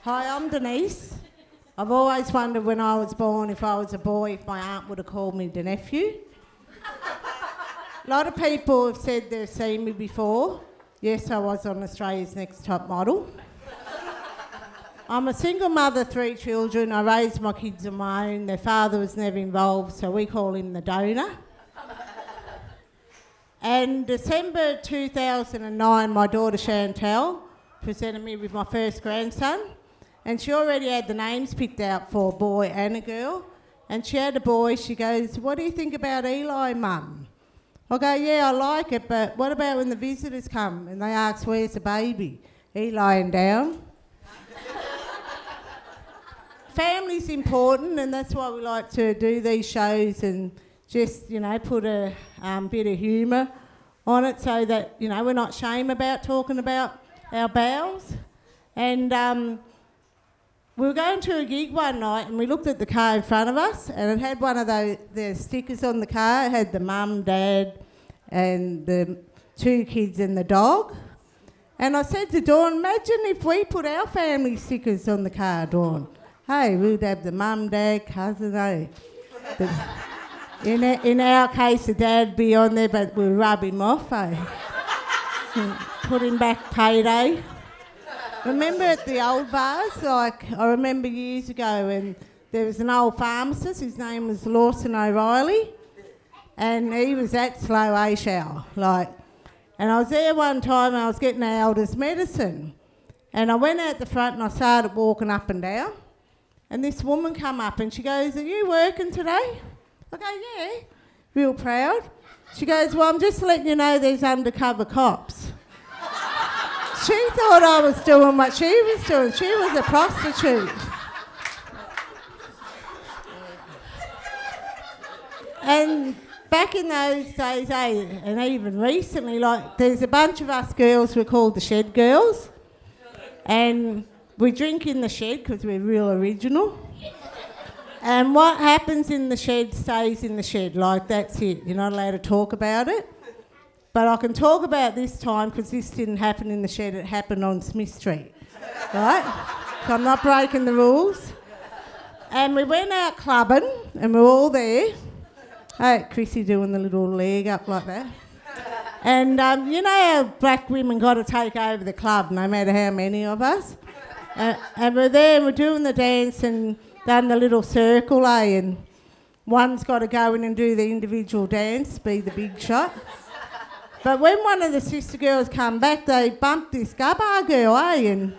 Hi, I'm Denise. I've always wondered when I was born if I was a boy, if my aunt would have called me the nephew. A lot of people have said they've seen me before. Yes, I was on Australia's Next Top Model. I'm a single mother, 3 children. I raised my kids on my own. Their father was never involved, so we call him the donor. And December 2009, my daughter Chantal presented me with my first grandson, and she already had the names picked out for a boy and a girl. And she had a boy. She goes, "What do you think about Eli, Mum?" I go, "Yeah, I like it, but what about when the visitors come and they ask, where's the baby? He lying down?" Family's important, and that's why we like to do these shows and just, put a bit of humour on it so that, we're not ashamed about talking about our bowels. And we were going to a gig one night and we looked at the car in front of us, and it had one of the stickers on the car. It had the mum, dad and the 2 kids and the dog. And I said to Dawn, "Imagine if we put our family stickers on the car, Dawn. Hey, we'd have the mum, dad, cousin, eh? In our case, the dad'd be on there, but we'll rub him off, eh? Put him back payday." Remember at the old bars, I remember years ago, and there was an old pharmacist, his name was Lawson O'Reilly, and he was at Slow A Shower, and I was there one time and I was getting our elders' medicine, and I went out the front and I started walking up and down, and this woman come up and she goes, "Are you working today?" I go, "Yeah," real proud. She goes, "Well, I'm just letting you know there's undercover cops." She thought I was doing what she was doing. She was a prostitute. And back in those days, and even recently, there's a bunch of us girls, we're called the Shed Girls, and we drink in the shed because we're real original. And what happens in the shed stays in the shed, that's it. You're not allowed to talk about it. But I can talk about this time because this didn't happen in the shed, it happened on Smith Street, right? So I'm not breaking the rules. And we went out clubbing and we're all there. Hey, Chrissy doing the little leg up like that. And you know how black women got to take over the club, no matter how many of us? And we're there and we're doing the dance and done the little circle, and one's got to go in and do the individual dance, be the big shot. But when one of the sister girls come back, they bumped this gubbar girl, and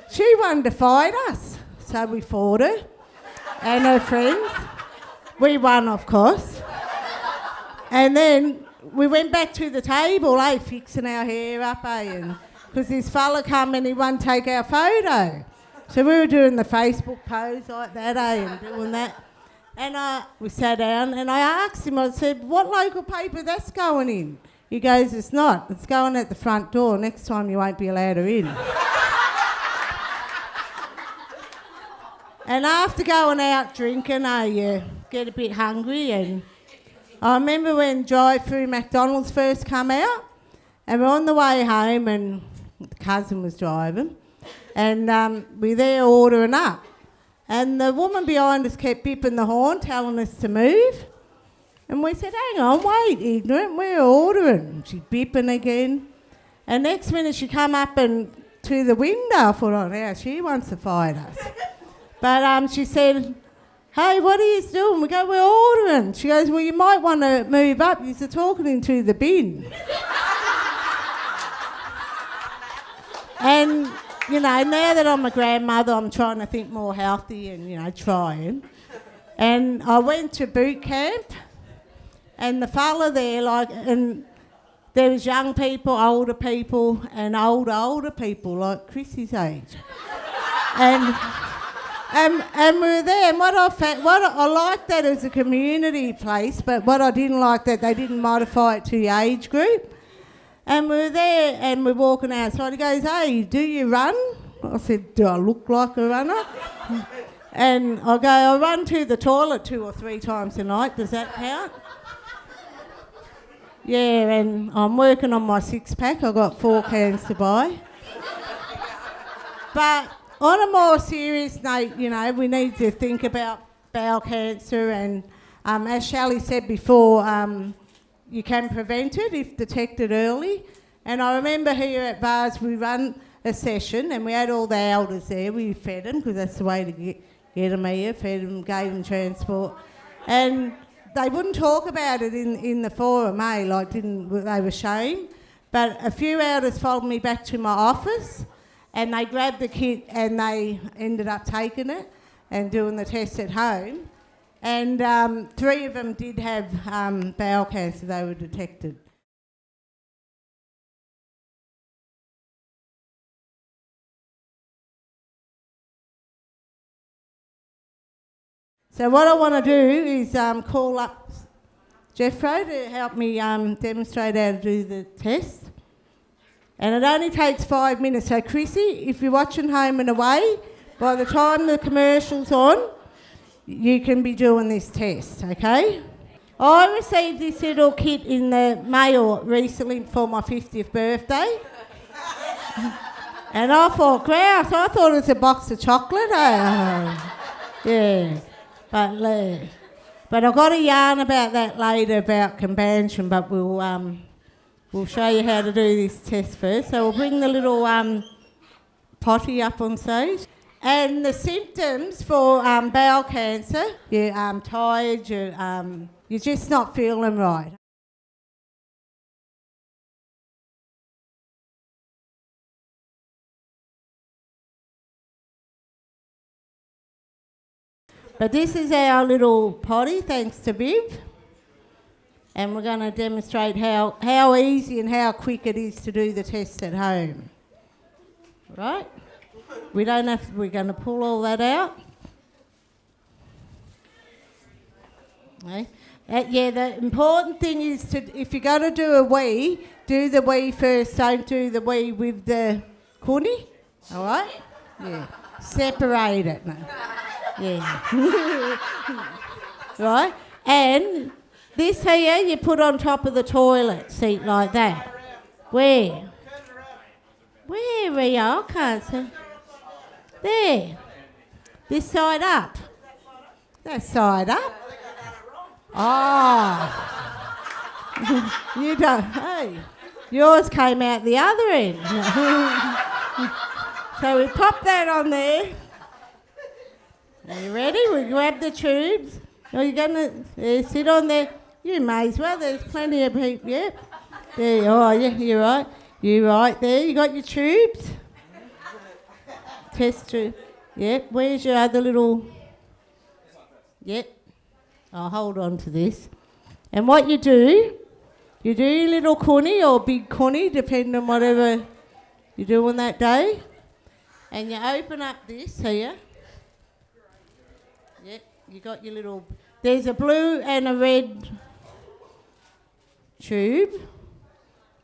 she wanted to fight us. So we fought her and her friends. We won, of course. And then we went back to the table, fixing our hair up, and because this fella come and he wanted to take our photo. So we were doing the Facebook pose like that, and doing that. And we sat down and I asked him, I said, "What local paper that's going in?" He goes, "It's not. It's going at the front door. Next time you won't be allowed her in." And after going out drinking, I get a bit hungry. And I remember when drive-through McDonald's first come out, and we're on the way home, and the cousin was driving, and we're there ordering up. And the woman behind us kept bipping the horn, telling us to move. And we said, "Hang on, wait, ignorant, we're ordering." She's bipping again. And next minute she come up and to the window. I thought, "Oh, now she wants to fight us." But she said, "Hey, what are you doing?" We go, "We're ordering." She goes, "Well, you might want to move up. You're talking into the bin." And, now that I'm a grandmother, I'm trying to think more healthy and, trying. And I went to boot camp. And the fella there, and there was young people, older people, and older people, like Chrissy's age. and we were there, and what I liked that it was a community place, but what I didn't like that they didn't modify it to the age group. And we were there, and we're walking outside. He goes, "Hey, do you run?" I said, "Do I look like a runner?" And I go, "I run to the toilet 2 or 3 times a night. Does that count?" Yeah, and I'm working on my 6-pack. I've got 4 cans to buy. But on a more serious note, you know, we need to think about bowel cancer, and as Shelley said before, you can prevent it if detected early. And I remember here at Bars we run a session and we had all the elders there. We fed them because that's the way to get them here, fed them, gave them transport. And they wouldn't talk about it in the forum, they were ashamed. But a few elders followed me back to my office and they grabbed the kit and they ended up taking it and doing the test at home. And 3 of them did have bowel cancer, they were detected. So what I want to do is call up Jeffro to help me demonstrate how to do the test. And it only takes 5 minutes. So Chrissy, if you're watching home and away, by the time the commercial's on, you can be doing this test, okay? I received this little kit in the mail recently for my 50th birthday. And I thought, grouse, I thought it was a box of chocolate. Yeah. But I've got a yarn about that later about convention, but we'll show you how to do this test first. So we'll bring the little potty up on stage. And the symptoms for bowel cancer, you're tired, you're just not feeling right. But this is our little potty, thanks to Viv. And we're going to demonstrate how easy and how quick it is to do the test at home. Right? We're going to pull all that out. Okay. The important thing is if you're going to do a wee, do the wee first, don't do the wee with the Coonie. All right? Yeah. Separate it. No. Yeah. Right? And this here you put on top of the toilet seat like that. Where? Where are you? I can't see. There. This side up. That side up. Oh. You don't. Hey. Yours came out the other end. So we pop that on there. Are you ready? We grab the tubes. Are you going to sit on there? You may as well. There's plenty of people. Yep. There. Oh, yeah, you're right. You're right there. You got your tubes? Test tube. Yep. Where's your other little... Yep. I'll hold on to this. And what you do your little Coonie or big Coonie, depending on whatever you're doing that day. And you open up this here. Yep, you got your little... There's a blue and a red tube.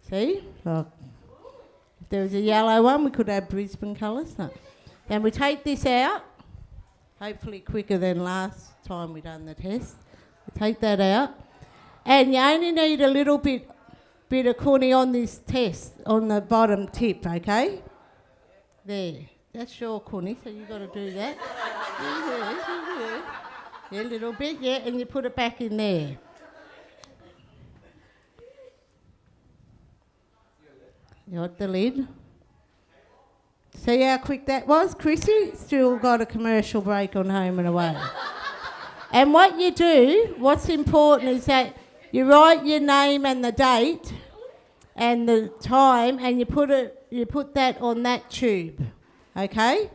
See? Oh. If there was a yellow one, we could have Brisbane colours. No. And we take this out, hopefully quicker than last time we done the test. We take that out. And you only need a little bit of Coonie on this test, on the bottom tip, okay? There. That's your Coonie, so you've got to do that. Yeah, a little bit, yeah, and you put it back in there. You got the lid. See how quick that was, Chrissy? Still got a commercial break on Home and Away. And what you do, what's important is that you write your name and the date and the time, and you put that on that tube, okay?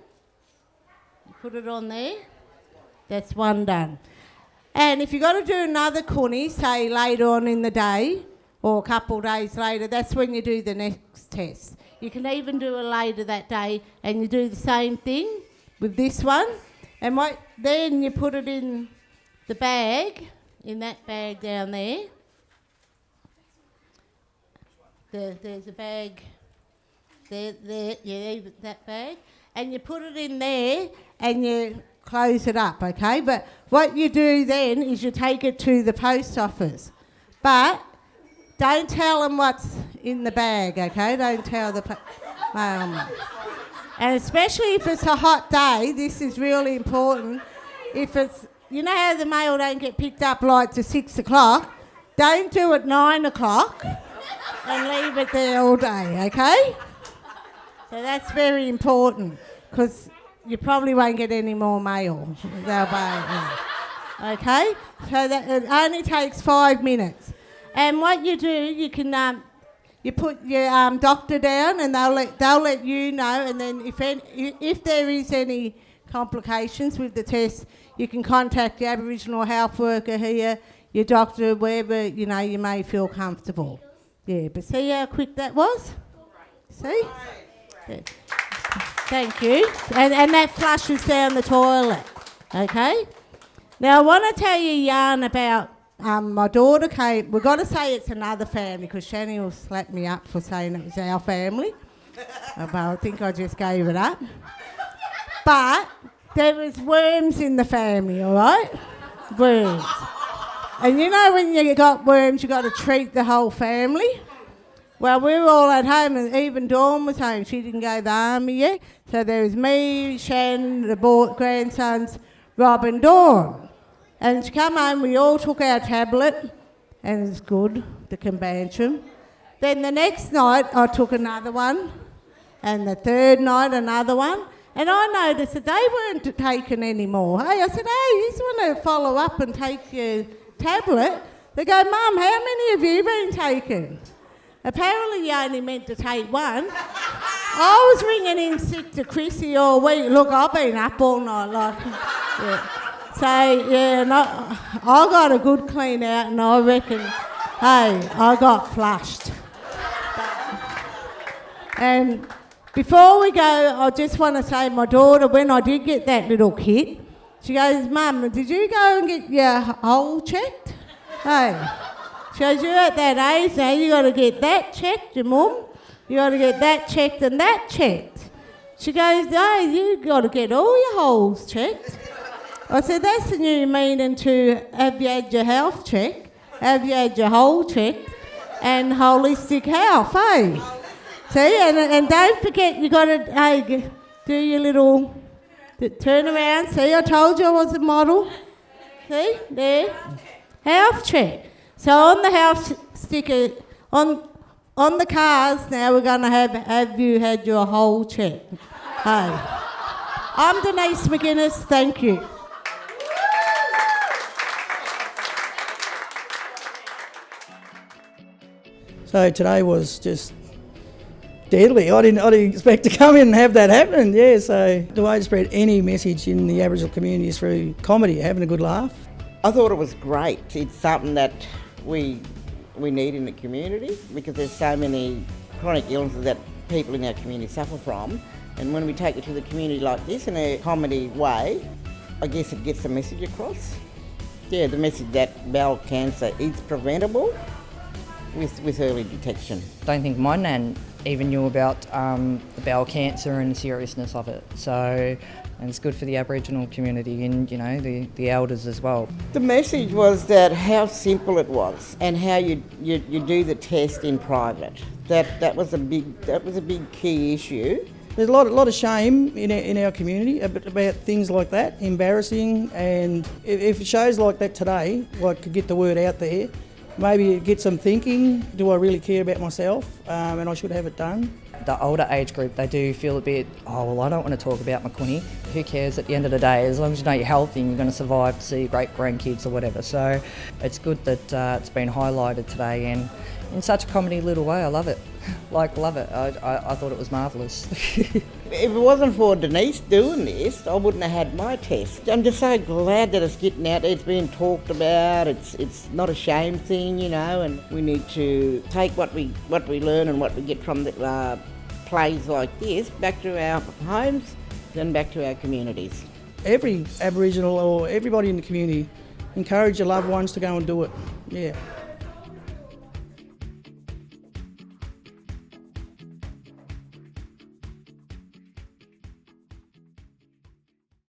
You put it on there. That's one done. And if you've got to do another Coonie, say later on in the day or a couple of days later, that's when you do the next test. You can even do it later that day and you do the same thing with this one. And then you put it in the bag, in that bag down there. There's a bag there, yeah, that bag. And you put it in there and you close it up, okay? But what you do then is you take it to the post office. But don't tell them what's in the bag, okay? Don't tell the... And especially if it's a hot day, this is really important. If it's, you know how the mail don't get picked up like to 6 o'clock, don't do it 9 o'clock and leave it there all day, okay? So that's very important because you probably won't get any more mail. Okay? So that it only takes 5 minutes. And what you do, you can you put your doctor down, and they'll let you know. And then if there is any complications with the test, you can contact your Aboriginal health worker here, your doctor, wherever you may feel comfortable. Yeah, but see how quick that was? See? Yeah. Thank you. And that flushes down the toilet. Okay? Now, I want to tell you a yarn about my daughter came. We've got to say it's another family because Shani will slap me up for saying it was our family. But I think I just gave it up. But there was worms in the family, all right? Worms. And you know when you got worms, you got to treat the whole family? Well, we were all at home, and even Dawn was home. She didn't go to the army yet. So there was me, Shan, the grandsons, Rob and Dawn. And to come home, we all took our tablet, and it was good, the Combantrum. Then the next night, I took another one, and the third night, another one. And I noticed that they weren't taken anymore. Hey, I said, hey, you just want to follow up and take your tablet? They go, Mum, how many have you been taking? Apparently you only meant to take one. I was ringing in sick to Chrissy all week. Look, I've been up all night. Yeah. So, yeah, I got a good clean out, and I reckon, hey, I got flushed. And before we go, I just want to say my daughter, when I did get that little kit, she goes, Mum, did you go and get your hole checked? Hey, she goes, you're at that age now, you got to get that checked, your mum. You got to get that checked and that checked. She goes, hey, you got to get all your holes checked. I said, that's the new meaning to have you had your health checked, have you had your hole checked, and holistic health, eh? See, and don't forget, you got to do your little turn around. See, I told you I was a model. See, there, health check. So on the health sticker, on the cars now, we're going to have you had your whole check. Hey, I'm Denise McGuinness. Thank you. So today was just deadly. I didn't expect to come in and have that happen. Yeah, so the way to spread any message in the Aboriginal community is through comedy, having a good laugh. I thought it was great. It's something that we need in the community because there's so many chronic illnesses that people in our community suffer from. And when we take it to the community like this in a comedy way, I guess it gets the message across. Yeah, the message that bowel cancer is preventable with early detection. I don't think my nan even knew about the bowel cancer and the seriousness of it. So, and it's good for the Aboriginal community and, you know, the elders as well. The message was that how simple it was and how you do the test in private. That was a big key issue. There's a lot of shame in our community about things like that, embarrassing, and if shows like that today, like, could get the word out there, maybe get some thinking, do I really care about myself, and I should have it done. The older age group, they do feel a bit, oh, well, I don't want to talk about my Coonie. Who cares at the end of the day? As long as you know you're healthy and you're going to survive to see your great-grandkids or whatever. So it's good that it's been highlighted today, and in such a comedy little way. I love it. Love it. I thought it was marvellous. If it wasn't for Denise doing this, I wouldn't have had my test. I'm just so glad that it's getting out there, it's being talked about, it's not a shame thing, you know, and we need to take what we learn and what we get from the plays like this back to our homes and back to our communities. Every Aboriginal or everybody in the community, encourage your loved ones to go and do it. Yeah.